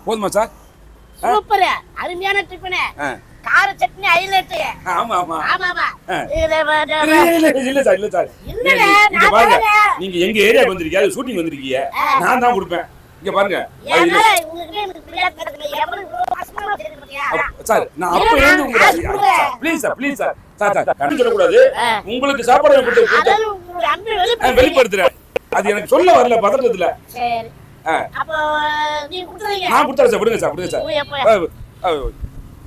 போதுமா sir? Super, அருமையான tiffin. கார சட்னி ஹைலைட். ஆமா ஆமா ஆமா ஆமா. இல்ல சார் இல்ல சார், இங்க பாருங்க, நீங்க எங்க ஏரியாக்கு வந்திருக்கீங்க, ஷூட்டிங் வந்திருக்கீங்க, நான் தான் கொடுப்பேன். இங்க பாருங்க சார், நான் அப்ப இருந்து உங்களுக்கு please sir please sir sir sir கண்டு சொல்லக்கூடாது. உங்களுக்கு சாப்பாடு வெளிப்படுத்துறேன், அது எனக்கு சொல்ல வரல பதட்டத்துல. சரி அப்போ நீ குடுறீங்க. நான் குடுறேன் சார், விடுங்க சார் விடுங்க சார்.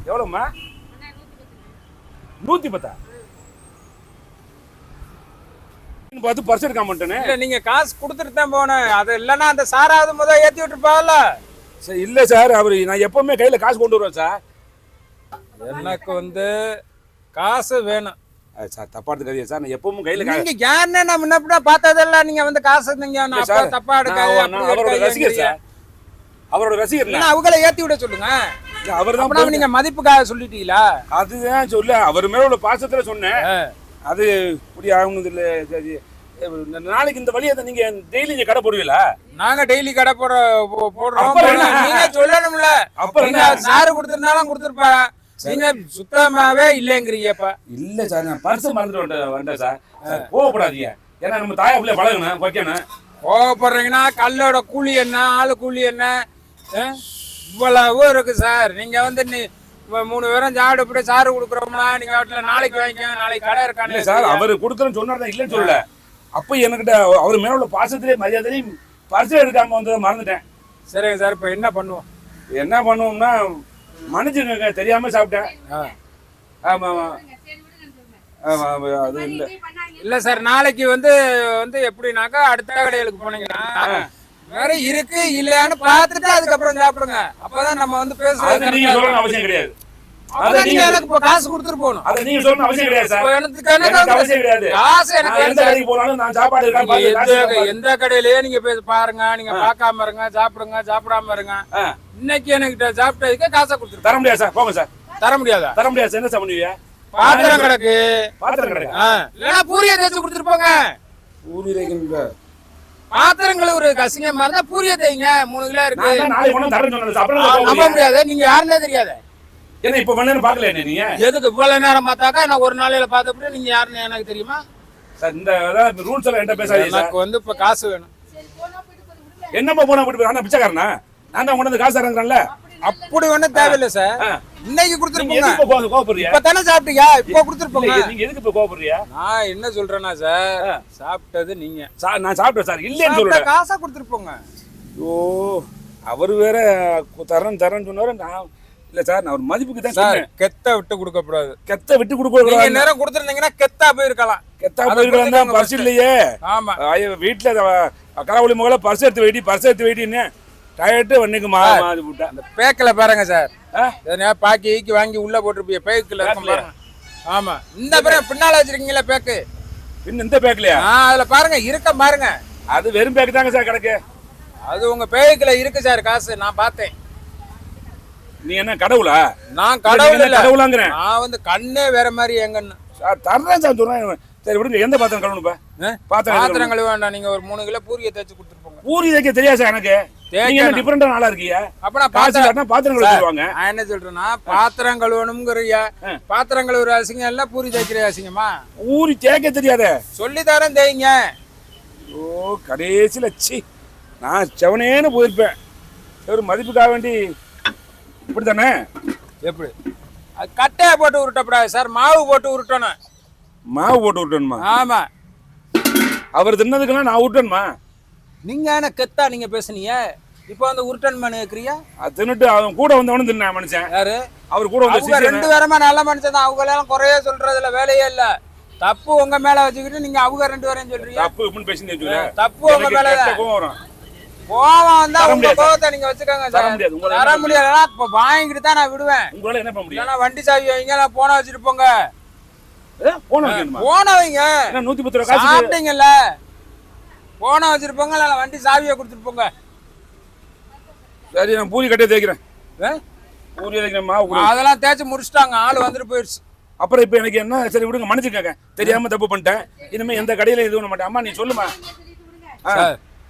எவ்வளவுமா? 110 பார்த்து பர்ஸ் எடுக்க மாட்டேனே. இல்ல நீங்க காசு கொடுத்துட்டு தான் போனேன், அது இல்லன்னா அந்த சாராவது முதல் ஏத்தி விட்டுருப்பாங்கல்ல சார். இல்ல சார், அவரு நான் எப்பவுமே கையில காசு கொண்டு வருவேன் சார். எனக்கு காசு வேணும் சார். தப்பா எடுத்துக்காதீங்க சார், நான் எப்பவும் கையில காசு. நீங்க யாருன்னு நான் முன்னப்பட பார்த்ததெல்லாம் நீங்க காசு நீங்க தப்பா எடுக்காது. அவரோட ரசிகர் சார், அவரோட ரசிகர். அவங்கள ஏத்தி விட சொல்லுங்க. அவர்தான் நீங்க மதிப்புக்காக சொல்லிட்டீங்களா? அதுதான் சொல்ல, அவர் மேல உள்ள பாசத்துல சொன்னேன். அது இப்படி ஆகுனது இல்ல. நாளைக்கு இந்த வழியை நீங்க டெய்லி இங்க கடை போடுவீங்களா? நாங்க டெய்லி கடை போடுறோம். நீங்க சொல்லணும்ல. அப்புறம் சாரு கொடுத்திருந்தாலும் கொடுத்திருப்பா, நீங்க சுத்தமாவே இல்லங்கிறீங்கப்பா. இல்ல சார், நான் பர்ஸ் மறந்துட்டு வந்தேன் சார். கோவப்படாதீங்க, ஏன்னா நம்ம தாயா பிள்ளை பழகணும் வைக்கணும். கோவப்படுறீங்கன்னா கல்லோட கூலி என்ன, ஆளு கூலி என்ன, இவ்வளவு இருக்கு சார். நீங்க 3 பேரும் சாப்பிட போய் சாரு கொடுக்குறோம்னா நீங்க வீட்டுல நாளைக்கு வாங்கிக்க, நாளைக்கு கடை இருக்கானே சார். அவரு கொடுக்குறேன்னு சொன்னார், இல்லைன்னு சொல்லல. அப்ப என்கிட்ட அவர் மேல உள்ள பாசத்திலே மரியாதையும் பர்ஸ் எடுக்காம வந்ததை மறந்துட்டேன். சரிங்க சார், இப்ப என்ன பண்ணுவோம்? என்ன பண்ணுவோம்னா மன்னிச்சுங்க, தெரியாம சாப்பிட்டேன். ஆமா அது இல்ல சார், நாளைக்கு எப்படின்னாக்கா அடுத்த கடைகளுக்கு போனீங்கன்னா வேற இருக்கு இல்லையான்னு பார்த்துட்டு அதுக்கப்புறம் சாப்பிடுங்க. அப்பதான் நம்ம பேசுறது. நீங்க சொல்லணும் அவசியம் கிடையாது. நீங்க எனக்கு இப்ப காசு கொடுத்துட்டு போகணும். அதை நீங்க சொல்லணும் அவசியம் கிடையாது சார். எனக்கு அவசியம் கிடையாது. காசு எனக்கு எந்த கடைக்கு போனாலும் நான் சாப்பாடு எந்த கடையிலயே நீங்க போய் பாருங்க, நீங்க பார்க்காம இருங்க, சாப்பிடுங்க, சாப்பிடாம இருங்க. இன்னைக்கு எனக்கு சாப்பிட்டதுக்கு காசை கொடுத்துட்டு தர முடியாது சார். போங்க சார். தர முடியாதா? தர முடியாது சார். என்ன சார் பண்ணுவீங்க? பாத்திரம் கிடக்கு. பாத்திரம் கிடக்கு. இல்லன்னா பூரியை தேய்ச்சி கொடுத்துட்டு போங்க. பூரி தேய்க்கணுங்க. பாத்திரங்கள் ஒரு கசிங்கமா இருந்தா பூரியை தேய்ங்க. 3 கிலோ இருக்கு. நாளைக்கு கொண்டு தரேன்னு சொன்னேன். அப்புறம் நம்ப முடியாது. நீங்க யாருன்னே தெரியாது. என்ன இப்ப பண்ணேன்னு பாக்கல நீங்க? எதுக்கு இவ்வளவு நேரம் பார்த்தாக்கா நான் ஒரு நாளையில பார்த்தப்ப நீங்க யாருன்னு எனக்கு தெரியுமா சார்? இந்த ரூல்ஸ் எல்லாம் என்ன பேசாதீங்க சார். எனக்கு இப்ப காசு வேணும். என்னப்பா போனா போட்டு நான் பிச்சைக்காரனா? நான் தான் கொண்டு வந்து காசு இறங்குறேன்ல. அப்படி ஒண்ணும் தேவையில்லை சார். இன்னைக்கு கொடுத்துருப்பீங்க. இப்ப தானே சாப்பிட்டீங்க, இப்ப கொடுத்துருப்பீங்க. நீங்க எதுக்கு இப்ப கோபப்படுறியா? நான் என்ன சொல்றேன்னா சார், சாப்பிட்டது நீங்க. நான் சாப்பிட்டேன் சார், இல்லன்னு சொல்றேன். காசை கொடுத்துருப்போங்க. ஓ, அவரு வேற தரேன்னு சொன்னாரு. நான் இல்ல சார், நான் ஒரு மதிப்புக்கு தான் சார். கெத்த விட்டு கொடுக்க கூடாது. கெத்த விட்டு கொடுக்க கூடாது. நேரம் கொடுத்துருந்தீங்கன்னா கெத்தா போயிருக்கலாம். கெத்தா போயிருக்கலாம் தான். பர்ஸ் இல்லையே. ஆமா, வீட்டுல கலவழி முகல பர்ஸ் எடுத்து வெயிட்டின்னு டயர்ட்டு வண்ணிக்கு மாறி விட்டேன். அந்த பேக்கில் பாருங்க சார், பாக்கி வாங்கி உள்ள போட்டுருப்பீங்க. பேக்கில் இருக்கும் பாருங்க. ஆமா, இந்த பின்னால வச்சிருக்கீங்களா பேக்கு? பின்ன இந்த பேக்லையா? அதுல பாருங்க, இருக்க பாருங்க. அது வெறும் பேக்கு தாங்க சார் கிடக்கு. அது உங்க பேக்குல இருக்கு சார் காசு, நான் பார்த்தேன். நீ என்ன கடவுளா? நான் கடவுள் இல்ல, கடவுளாங்கிறேன். நான் கண்ணே வேற மாதிரி எங்கன்னு சார் தர்றேன் சார் சொல்றேன். சரி விடுங்க, எந்த பாத்திரம் கழுவணுப்பா? பாத்திரம் கழுவ வேண்டாம். நீங்க ஒரு 3 கிலோ பூரியை தேய்ச்சி கொடுத்துருப்போங்க. பூரி தேய்க்க தெரியாது சார் எனக்கு. நீங்க என்ன டிஃபரண்டா ஆளா இருக்கீங்க? அப்ப நான் பாத்திரம் கழுவுவாங்க. நான் என்ன சொல்றேன்னா, பாத்திரம் கழுவணும்ங்கறியா? பாத்திரம் கழுவுற அசிங்கம் இல்ல, பூரி தேய்க்கிற அசிங்கமா? பூரி தேய்க்க தெரியாத சொல்லி தரேன், தேய்ங்க. ஓ, கடைசியில நான் செவனேன்னு போயிருப்பேன். ஒரு மதிப்புக்காக வேண்டி இப்படித்தானே? எப்படி கட்டையை போட்டு உருட்டப்படாது சார், மாவு போட்டு உருட்டணும். மாவு போட்டு உருட்டணுமா? ஆமா. அவர் தின்னதுக்கெல்லாம் நான் உருட்டணுமா? நீங்க என்ன கெத்தா நீங்க பேசுனீங்க, இப்போ உருட்டன் கேக்குறியா? அது தின்னுட்டு அவன் கூட வந்தவனு தின்ன மனுஷன் யாரு? அவர் கூட வந்து 2 பேருமா நல்ல மனுஷன் தான். அவங்க எல்லாம் குறைய சொல்றதுல வேலையே இல்ல. தப்பு உங்க மேல வச்சுக்கிட்டு நீங்க அவங்க 2 பேரையும் சொல்றீங்க. தப்பு இப்படி பேசினீங்க. தப்பு உங்க மேல. கோவம் வந்தா உங்க கோவத்தை நீங்க வச்சுக்கோங்க சார். தர முடியலன்னா இப்ப வாங்கிட்டு தான் நான் விடுவேன். உங்களால என்ன பண்ண முடியும்? இல்லன்னா வண்டி சாவி வைங்க, நான் போன வச்சுட்டு போங்க. போன வைங்க. 110 ரூபாய் காசு சாப்பிட்டீங்கல்ல, போன வச்சிருப்போங்க. இல்ல வண்டி சாவியை கொடுத்துட்டு போங்க. சரி, நான் பூரி கட்டே தேய்க்கிறேன். பூரி தேய்க்கிறேன். மாவு அதெல்லாம் தேய்ச்சி முடிச்சிட்டாங்க, ஆள் வந்துட்டு போயிடுச்சு. அப்புறம் இப்ப எனக்கு என்ன? சரி விடுங்க, மன்னிச்சுக்கங்க, தெரியாம தப்பு பண்ணிட்டேன். இனிமே எந்த கடையில இது பண்ண மாட்டேன். அம்மா நீ சொல்லுமா.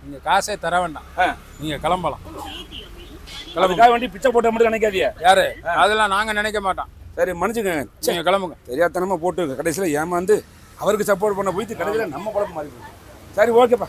நீங்க காசே தர வேண்டாம், நீங்க கிளம்பலாம். அதுக்காக வேண்டி பிச்சை போட்ட மட்டும் நினைக்காதீங்க. யாரு அதெல்லாம் நாங்க நினைக்க மாட்டோம். சரி மன்னிச்சுக்கங்க. நீங்க கிளம்புங்க. தெரியாதனமா போட்டு கடைசியில் ஏமாந்து அவருக்கு சப்போர்ட் பண்ண போயிட்டு கடைசியில் நம்ம குழப்பம் மாறி போச்சு. சரி ஓகேப்பா.